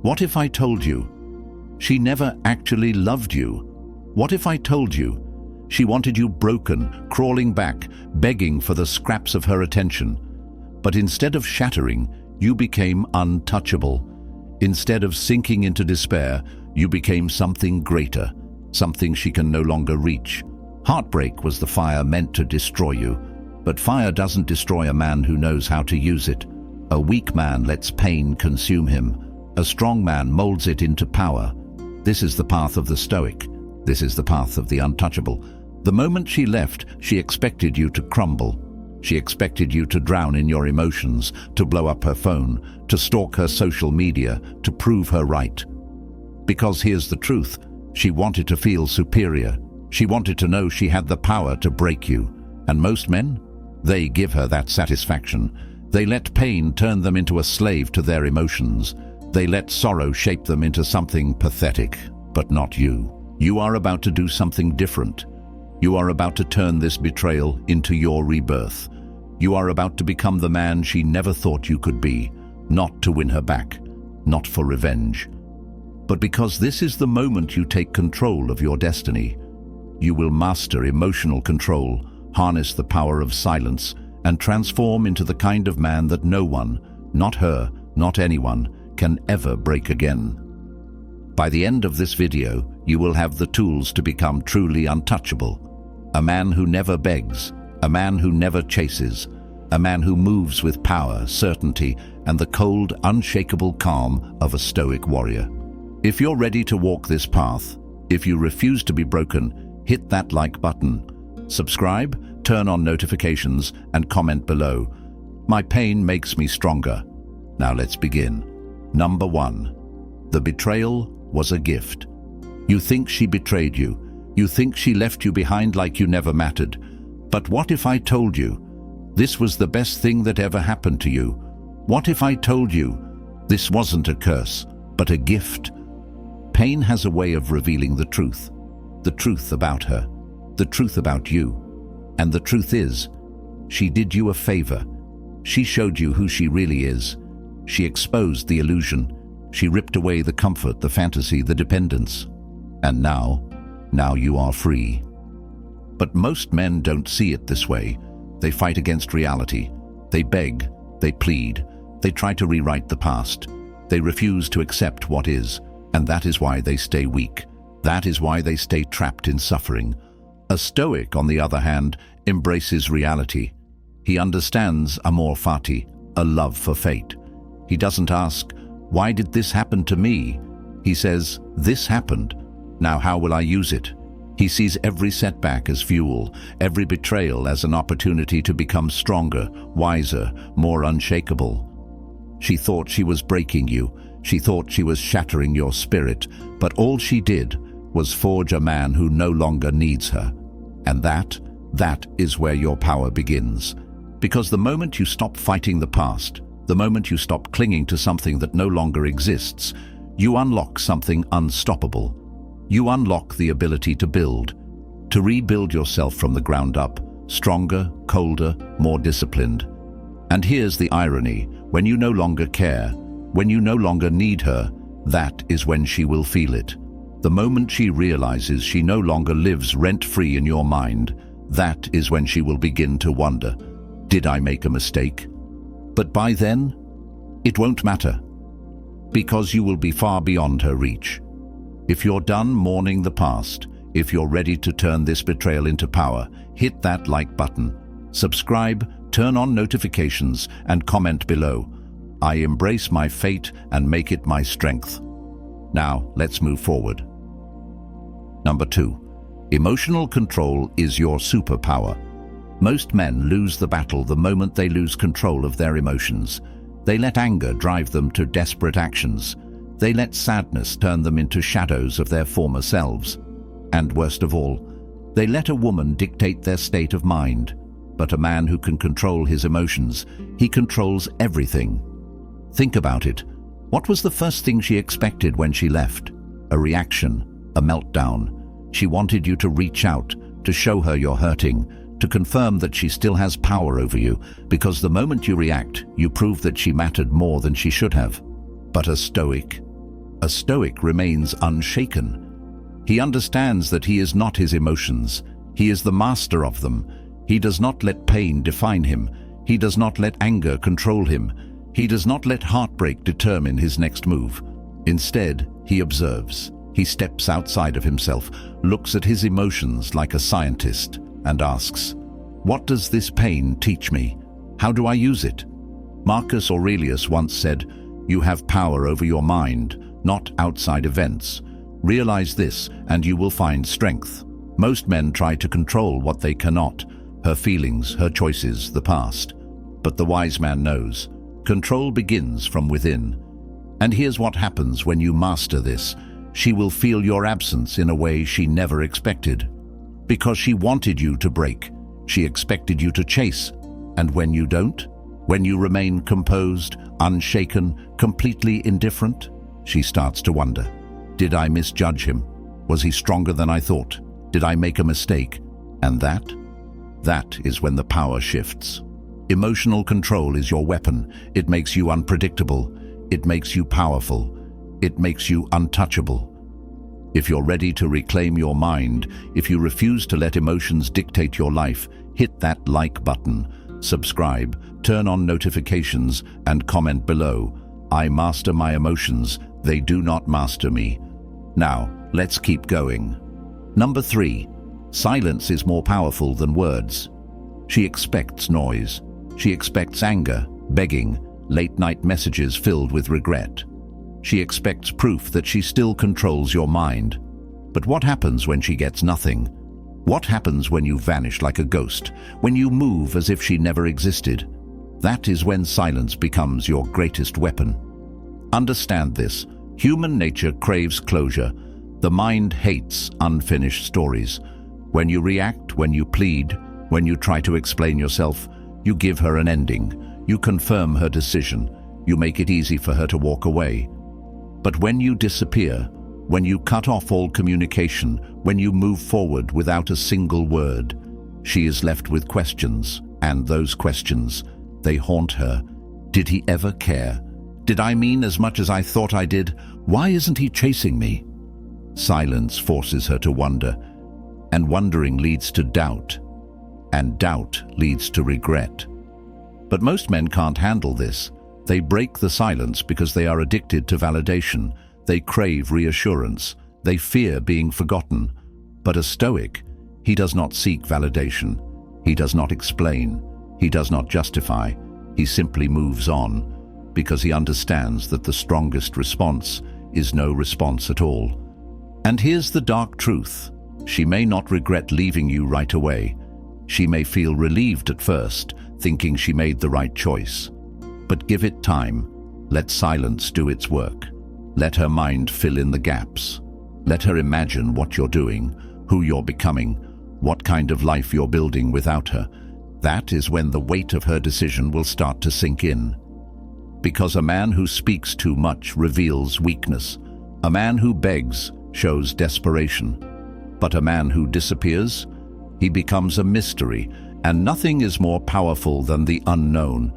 What if I told you she never actually loved you? What if I told you she wanted you broken, crawling back, begging for the scraps of her attention? But instead of shattering, you became untouchable. Instead of sinking into despair, you became something greater, something she can no longer reach. Heartbreak was the fire meant to destroy you, but fire doesn't destroy a man who knows how to use it. A weak man lets pain consume him. A strong man molds it into power. This is the path of the Stoic. This is the path of the untouchable. The moment she left, she expected you to crumble. She expected you to drown in your emotions, to blow up her phone, to stalk her social media, to prove her right. Because here's the truth, she wanted to feel superior. She wanted to know she had the power to break you. And most men? They give her that satisfaction. They let pain turn them into a slave to their emotions. They let sorrow shape them into something pathetic. But not you. You are about to do something different. You are about to turn this betrayal into your rebirth. You are about to become the man she never thought you could be, not to win her back, not for revenge, but because this is the moment you take control of your destiny. You will master emotional control, harness the power of silence, and transform into the kind of man that no one, not her, not anyone, can ever break again. By the end of this video, you will have the tools to become truly untouchable. A man who never begs, a man who never chases, a man who moves with power, certainty, and the cold, unshakable calm of a stoic warrior. If you're ready to walk this path, if you refuse to be broken, hit that like button. Subscribe, turn on notifications, and comment below. My pain makes me stronger. Now let's begin. Number 1. The betrayal was a gift. You think she betrayed you. You think she left you behind like you never mattered. But what if I told you this was the best thing that ever happened to you? What if I told you this wasn't a curse, but a gift? Pain has a way of revealing the truth about her, the truth about you. And the truth is, she did you a favor. She showed you who she really is. She exposed the illusion. She ripped away the comfort, the fantasy, the dependence. And now you are free. But most men don't see it this way. They fight against reality. They beg, they plead, they try to rewrite the past. They refuse to accept what is, and that is why they stay weak. That is why they stay trapped in suffering. A Stoic, on the other hand, embraces reality. He understands amor fati, a love for fate. He doesn't ask, why did this happen to me? He says, this happened. Now how will I use it? He sees every setback as fuel, every betrayal as an opportunity to become stronger, wiser, more unshakable. She thought she was breaking you. She thought she was shattering your spirit. But all she did was forge a man who no longer needs her. And that is where your power begins. Because the moment you stop fighting the past, the moment you stop clinging to something that no longer exists, you unlock something unstoppable. You unlock the ability to build, to rebuild yourself from the ground up, stronger, colder, more disciplined. And here's the irony, when you no longer care, when you no longer need her, that is when she will feel it. The moment she realizes she no longer lives rent-free in your mind, that is when she will begin to wonder, did I make a mistake? But by then, it won't matter, because you will be far beyond her reach. If you're done mourning the past, if you're ready to turn this betrayal into power, hit that like button. Subscribe, turn on notifications, and comment below. I embrace my fate and make it my strength. Now, let's move forward. Number 2. Emotional control is your superpower. Most men lose the battle the moment they lose control of their emotions. They let anger drive them to desperate actions. They let sadness turn them into shadows of their former selves. And worst of all, they let a woman dictate their state of mind. But a man who can control his emotions, he controls everything. Think about it. What was the first thing she expected when she left? A reaction, a meltdown. She wanted you to reach out, to show her you're hurting, to confirm that she still has power over you, because the moment you react, you prove that she mattered more than she should have. But a Stoic, A Stoic remains unshaken. He understands that he is not his emotions. He is the master of them. He does not let pain define him. He does not let anger control him. He does not let heartbreak determine his next move. Instead, he observes. He steps outside of himself, looks at his emotions like a scientist, and asks, "What does this pain teach me? How do I use it?" Marcus Aurelius once said, "You have power over your mind, not outside events. Realize this, and you will find strength." Most men try to control what they cannot, her feelings, her choices, the past. But the wise man knows, control begins from within. And here's what happens when you master this. She will feel your absence in a way she never expected. Because she wanted you to break. She expected you to chase. And when you don't, when you remain composed, unshaken, completely indifferent, she starts to wonder, did I misjudge him? Was he stronger than I thought? Did I make a mistake? And that is when the power shifts. Emotional control is your weapon. It makes you unpredictable. It makes you powerful. It makes you untouchable. If you're ready to reclaim your mind, if you refuse to let emotions dictate your life, hit that like button, subscribe, turn on notifications, and comment below. I master my emotions. They do not master me. Now, let's keep going. Number 3. Silence is more powerful than words. She expects noise. She expects anger, begging, late-night messages filled with regret. She expects proof that she still controls your mind. But what happens when she gets nothing? What happens when you vanish like a ghost, when you move as if she never existed? That is when silence becomes your greatest weapon. Understand this. Human nature craves closure. The mind hates unfinished stories. When you react, when you plead, when you try to explain yourself, you give her an ending. You confirm her decision. You make it easy for her to walk away. But when you disappear, when you cut off all communication, when you move forward without a single word, she is left with questions, and those questions, they haunt her. Did he ever care? Did I mean as much as I thought I did? Why isn't he chasing me? Silence forces her to wonder, and wondering leads to doubt, and doubt leads to regret. But most men can't handle this. They break the silence because they are addicted to validation. They crave reassurance. They fear being forgotten. But a Stoic, he does not seek validation. He does not explain. He does not justify. He simply moves on, because he understands that the strongest response is no response at all. And here's the dark truth. She may not regret leaving you right away. She may feel relieved at first, thinking she made the right choice. But give it time. Let silence do its work. Let her mind fill in the gaps. Let her imagine what you're doing, who you're becoming, what kind of life you're building without her. That is when the weight of her decision will start to sink in. Because a man who speaks too much reveals weakness. A man who begs shows desperation. But a man who disappears, he becomes a mystery, and nothing is more powerful than the unknown.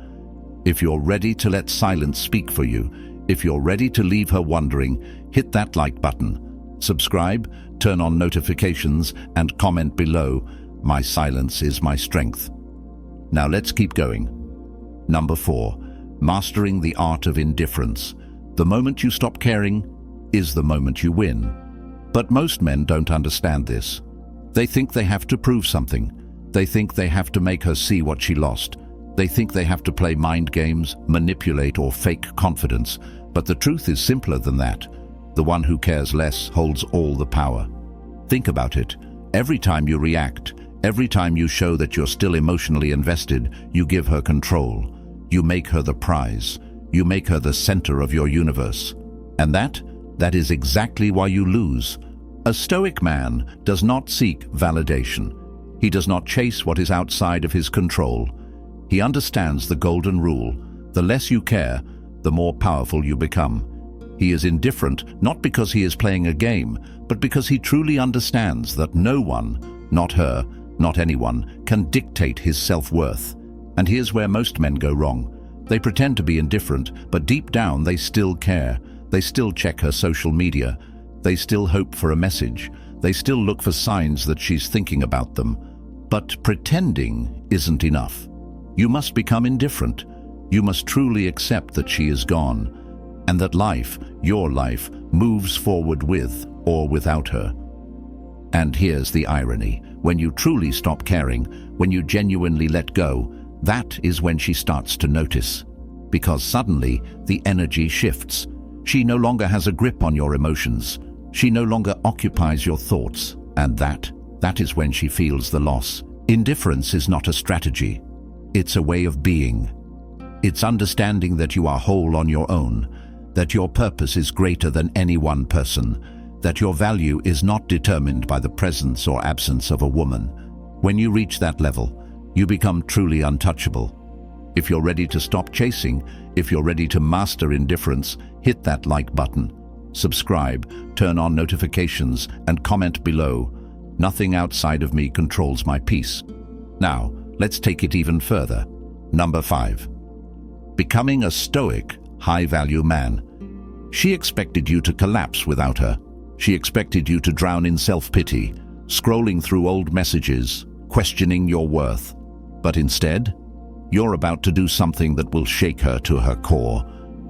If you're ready to let silence speak for you, if you're ready to leave her wondering, hit that like button, subscribe, turn on notifications, and comment below. My silence is my strength. Now let's keep going. Number 4. Mastering the art of indifference. The moment you stop caring is the moment you win. But most men don't understand this. They think they have to prove something. They think they have to make her see what she lost. They think they have to play mind games, manipulate, or fake confidence. But the truth is simpler than that. The one who cares less holds all the power. Think about it. Every time you react, every time you show that you're still emotionally invested, you give her control. You make her the prize. You make her the center of your universe. And that is exactly why you lose. A Stoic man does not seek validation. He does not chase what is outside of his control. He understands the golden rule. The less you care, the more powerful you become. He is indifferent not because he is playing a game, but because he truly understands that no one, not her, not anyone, can dictate his self-worth. And here's where most men go wrong. They pretend to be indifferent, but deep down they still care. They still check her social media. They still hope for a message. They still look for signs that she's thinking about them. But pretending isn't enough. You must become indifferent. You must truly accept that she is gone, and that life, your life, moves forward with or without her. And here's the irony. When you truly stop caring, when you genuinely let go, that is when she starts to notice. Because suddenly, the energy shifts. She no longer has a grip on your emotions. She no longer occupies your thoughts. And that is when she feels the loss. Indifference is not a strategy. It's a way of being. It's understanding that you are whole on your own, that your purpose is greater than any one person, that your value is not determined by the presence or absence of a woman. When you reach that level, you become truly untouchable. If you're ready to stop chasing, if you're ready to master indifference, hit that like button. Subscribe, turn on notifications, and comment below. Nothing outside of me controls my peace. Now, let's take it even further. Number 5. Becoming a stoic, high-value man. She expected you to collapse without her. She expected you to drown in self-pity, scrolling through old messages, questioning your worth. But instead, you're about to do something that will shake her to her core.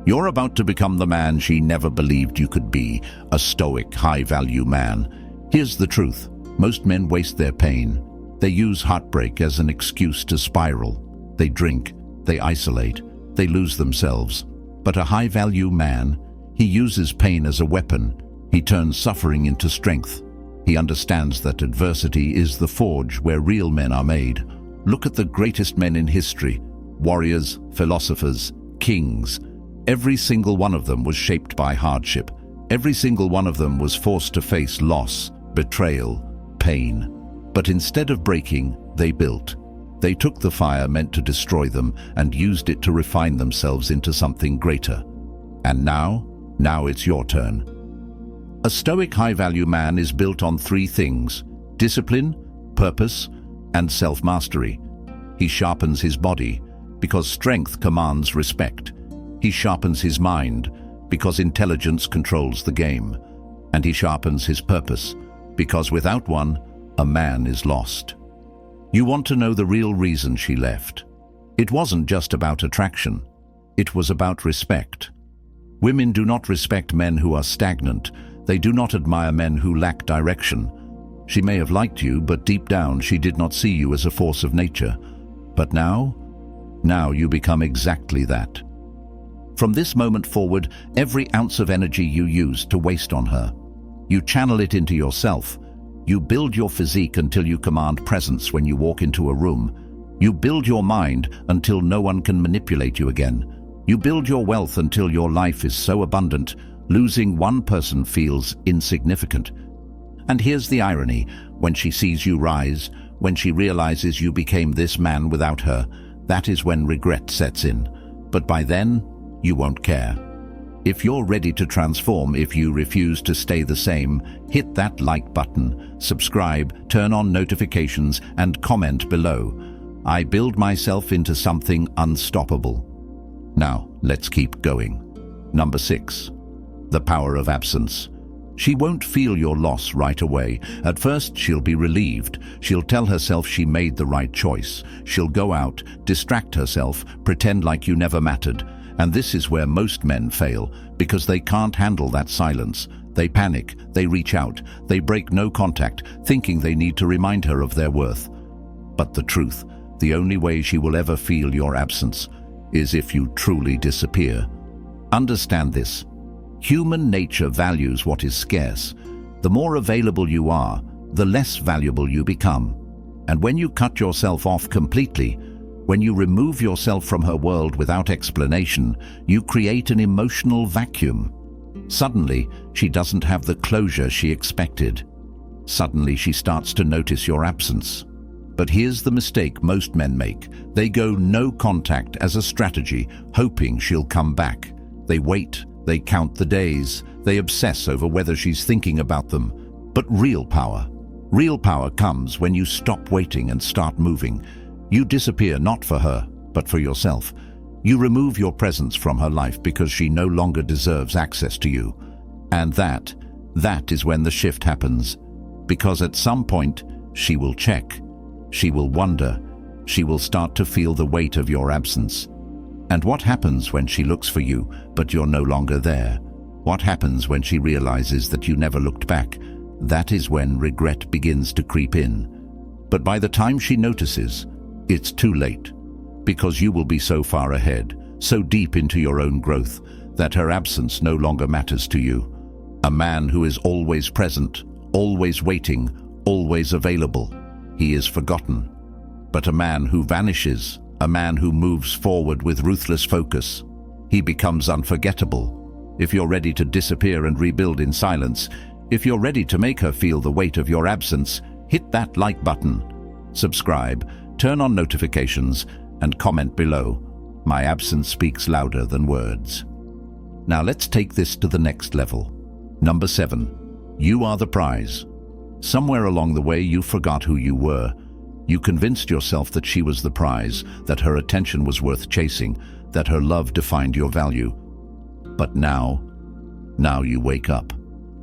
You're about to become the man she never believed you could be, a stoic, high-value man. Here's the truth. Most men waste their pain. They use heartbreak as an excuse to spiral. They drink, they isolate, they lose themselves. But a high-value man, he uses pain as a weapon. He turns suffering into strength. He understands that adversity is the forge where real men are made. Look at the greatest men in history. Warriors, philosophers, kings. Every single one of them was shaped by hardship. Every single one of them was forced to face loss, betrayal, pain. But instead of breaking, they built. They took the fire meant to destroy them and used it to refine themselves into something greater. And now it's your turn. A stoic high-value man is built on 3 things: discipline, purpose, and self-mastery. He sharpens his body because strength commands respect. He sharpens his mind because intelligence controls the game. And he sharpens his purpose because without one, a man is lost. You want to know the real reason she left. It wasn't just about attraction. It was about respect. Women do not respect men who are stagnant. They do not admire men who lack direction. She may have liked you, but deep down she did not see you as a force of nature. But now you become exactly that. From this moment forward, every ounce of energy you use to waste on her, you channel it into yourself. You build your physique until you command presence when you walk into a room. You build your mind until no one can manipulate you again. You build your wealth until your life is so abundant, losing one person feels insignificant. And here's the irony. When she sees you rise, when she realizes you became this man without her, that is when regret sets in. But by then, you won't care. If you're ready to transform, if you refuse to stay the same, hit that like button, subscribe, turn on notifications, and comment below. I build myself into something unstoppable. Now, let's keep going. Number 6. The power of absence. She won't feel your loss right away. At first, she'll be relieved. She'll tell herself she made the right choice. She'll go out, distract herself, pretend like you never mattered. And this is where most men fail, because they can't handle that silence. They panic, they reach out, they break no contact, thinking they need to remind her of their worth. But the truth, the only way she will ever feel your absence is if you truly disappear. Understand this. Human nature values what is scarce. The more available you are, the less valuable you become. And when you cut yourself off completely, when you remove yourself from her world without explanation, you create an emotional vacuum. Suddenly, she doesn't have the closure she expected. Suddenly, she starts to notice your absence. But here's the mistake most men make. They go no contact as a strategy, hoping she'll come back. They wait, they count the days, they obsess over whether she's thinking about them. But real power comes when you stop waiting and start moving. You disappear not for her, but for yourself. You remove your presence from her life because she no longer deserves access to you. And that is when the shift happens. Because at some point, she will check. She will wonder. She will start to feel the weight of your absence. And what happens when she looks for you, but you're no longer there? What happens when she realizes that you never looked back? That is when regret begins to creep in. But by the time she notices, it's too late. Because you will be so far ahead, so deep into your own growth, that her absence no longer matters to you. A man who is always present, always waiting, always available, he is forgotten. But a man who vanishes, a man who moves forward with ruthless focus, he becomes unforgettable. If you're ready to disappear and rebuild in silence, if you're ready to make her feel the weight of your absence, hit that like button, subscribe, turn on notifications, and comment below. My absence speaks louder than words. Now let's take this to the next level. Number 7. You are the prize. Somewhere along the way you forgot who you were. You convinced yourself that she was the prize, that her attention was worth chasing, that her love defined your value. But now you wake up.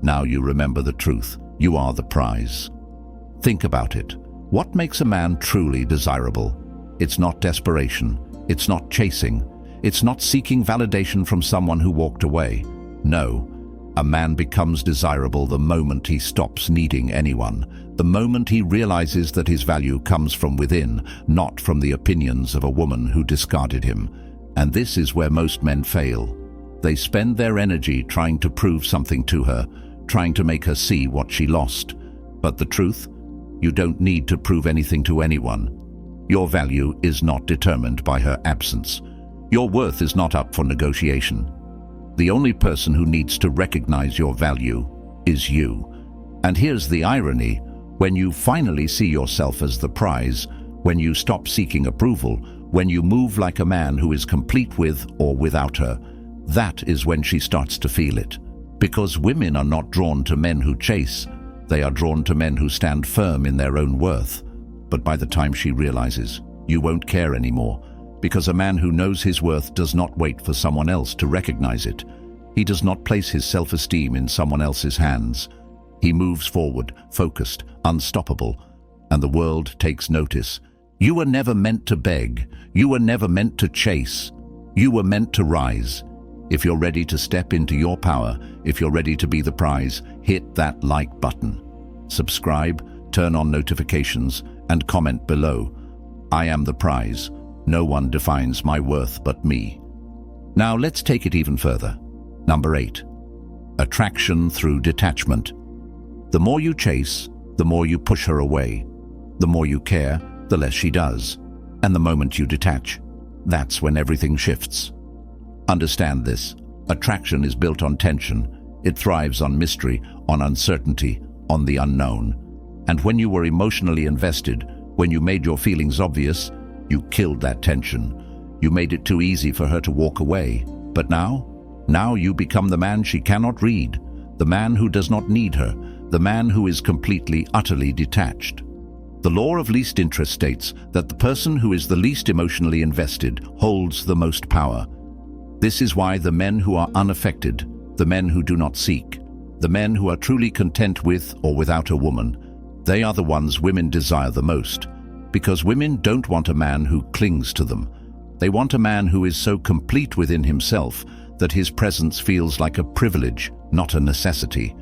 Now you remember the truth. You are the prize. Think about it. What makes a man truly desirable? It's not desperation. It's not chasing. It's not seeking validation from someone who walked away. No, a man becomes desirable the moment he stops needing anyone, the moment he realizes that his value comes from within, not from the opinions of a woman who discarded him. And this is where most men fail. They spend their energy trying to prove something to her, trying to make her see what she lost. But the truth? You don't need to prove anything to anyone. Your value is not determined by her absence. Your worth is not up for negotiation. The only person who needs to recognize your value is you. And here's the irony. When you finally see yourself as the prize, when you stop seeking approval, when you move like a man who is complete with or without her, that is when she starts to feel it. Because women are not drawn to men who chase. They are drawn to men who stand firm in their own worth. But by the time she realizes, you won't care anymore. Because a man who knows his worth does not wait for someone else to recognize it. He does not place his self-esteem in someone else's hands. He moves forward, focused, unstoppable, and the world takes notice. You were never meant to beg. You were never meant to chase. You were meant to rise. If you're ready to step into your power, if you're ready to be the prize, hit that like button. Subscribe, turn on notifications, and comment below. I am the prize. No one defines my worth but me. Now let's take it even further. Number 8. Attraction through detachment. The more you chase, the more you push her away. The more you care, the less she does. And the moment you detach, that's when everything shifts. Understand this. Attraction is built on tension. It thrives on mystery, on uncertainty, on the unknown. And when you were emotionally invested, when you made your feelings obvious, you killed that tension. You made it too easy for her to walk away. But now you become the man she cannot read, the man who does not need her, the man who is completely, utterly detached. The law of least interest states that the person who is the least emotionally invested holds the most power. This is why the men who are unaffected, the men who do not seek, the men who are truly content with or without a woman, they are the ones women desire the most. Because women don't want a man who clings to them. They want a man who is so complete within himself that his presence feels like a privilege, not a necessity.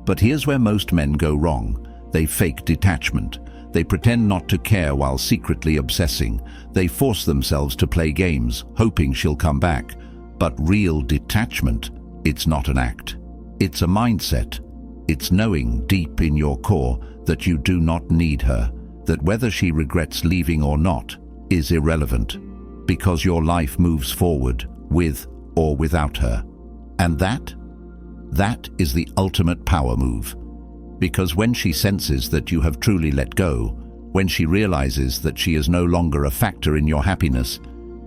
But here's where most men go wrong. They fake detachment. They pretend not to care while secretly obsessing. They force themselves to play games, hoping she'll come back. But real detachment, it's not an act. It's a mindset. It's knowing deep in your core that you do not need her, that whether she regrets leaving or not is irrelevant, because your life moves forward with or without her. And that is the ultimate power move. Because when she senses that you have truly let go, when she realizes that she is no longer a factor in your happiness,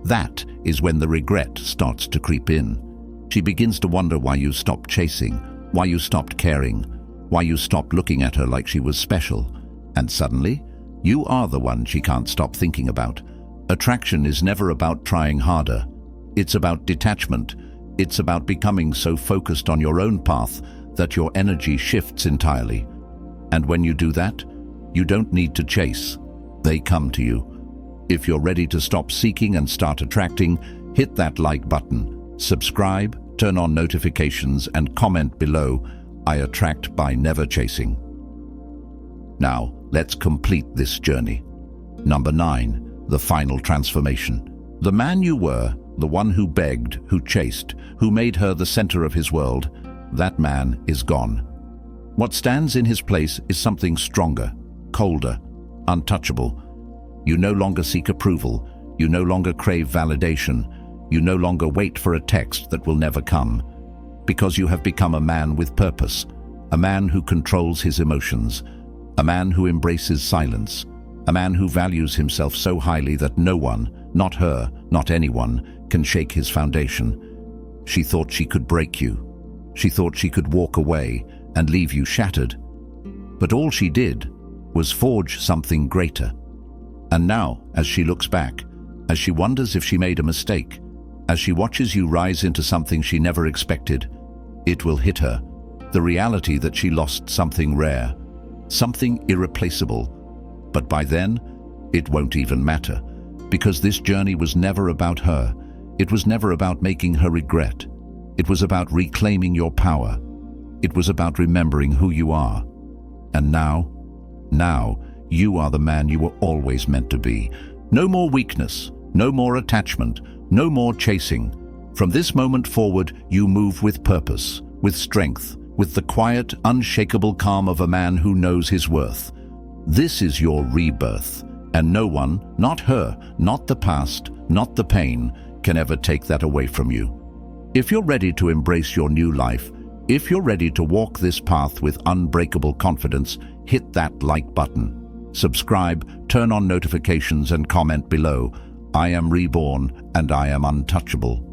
that is when the regret starts to creep in. She begins to wonder why you stopped chasing, why you stopped caring, why you stopped looking at her like she was special. And suddenly, you are the one she can't stop thinking about. Attraction is never about trying harder. It's about detachment. It's about becoming so focused on your own path that your energy shifts entirely. And when you do that, you don't need to chase. They come to you. If you're ready to stop seeking and start attracting, hit that like button, subscribe, turn on notifications, and comment below, "I attract by never chasing." Now, let's complete this journey. Number 9, the final transformation. The man you were, the one who begged, who chased, who made her the center of his world, that man is gone. What stands in his place is something stronger, colder, untouchable. You no longer seek approval. You no longer crave validation. You no longer wait for a text that will never come. Because you have become a man with purpose, a man who controls his emotions, a man who embraces silence, a man who values himself so highly that no one, not her, not anyone, can shake his foundation. She thought she could break you. She thought she could walk away and leave you shattered. But all she did was forge something greater. And now, as she looks back, as she wonders if she made a mistake, as she watches you rise into something she never expected, it will hit her, the reality that she lost something rare, something irreplaceable. But by then, it won't even matter, because this journey was never about her. It was never about making her regret. It was about reclaiming your power. It was about remembering who you are. And now, you are the man you were always meant to be. No more weakness, no more attachment, no more chasing. From this moment forward, you move with purpose, with strength, with the quiet, unshakable calm of a man who knows his worth. This is your rebirth, and no one, not her, not the past, not the pain, can ever take that away from you. If you're ready to embrace your new life, if you're ready to walk this path with unbreakable confidence, hit that like button. Subscribe, turn on notifications, and comment below. I am reborn and I am untouchable.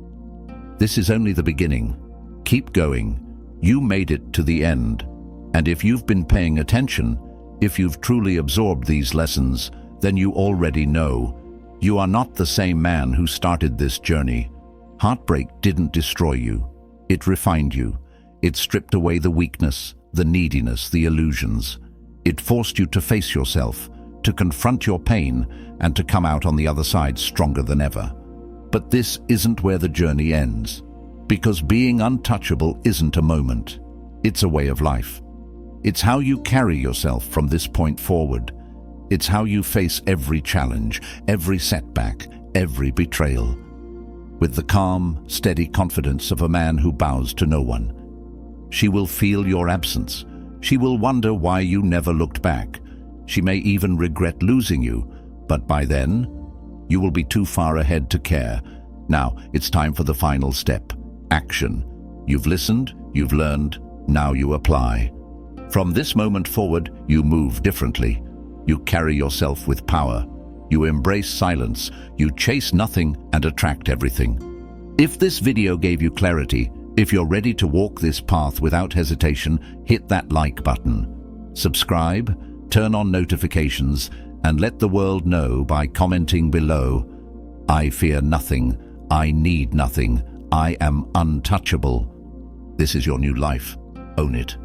This is only the beginning. Keep going. You made it to the end. And if you've been paying attention, if you've truly absorbed these lessons, then you already know. You are not the same man who started this journey. Heartbreak didn't destroy you. It refined you. It stripped away the weakness, the neediness, the illusions. It forced you to face yourself, to confront your pain, and to come out on the other side stronger than ever. But this isn't where the journey ends, because being untouchable isn't a moment. It's a way of life. It's how you carry yourself from this point forward. It's how you face every challenge, every setback, every betrayal, with the calm, steady confidence of a man who bows to no one. She will feel your absence. She will wonder why you never looked back. She may even regret losing you, but by then, you will be too far ahead to care. Now, it's time for the final step, action. You've listened, you've learned, now you apply. From this moment forward, you move differently. You carry yourself with power. You embrace silence. You chase nothing and attract everything. If this video gave you clarity, if you're ready to walk this path without hesitation, hit that like button. Subscribe, turn on notifications, and let the world know by commenting below. I fear nothing. I need nothing. I am untouchable. This is your new life. Own it.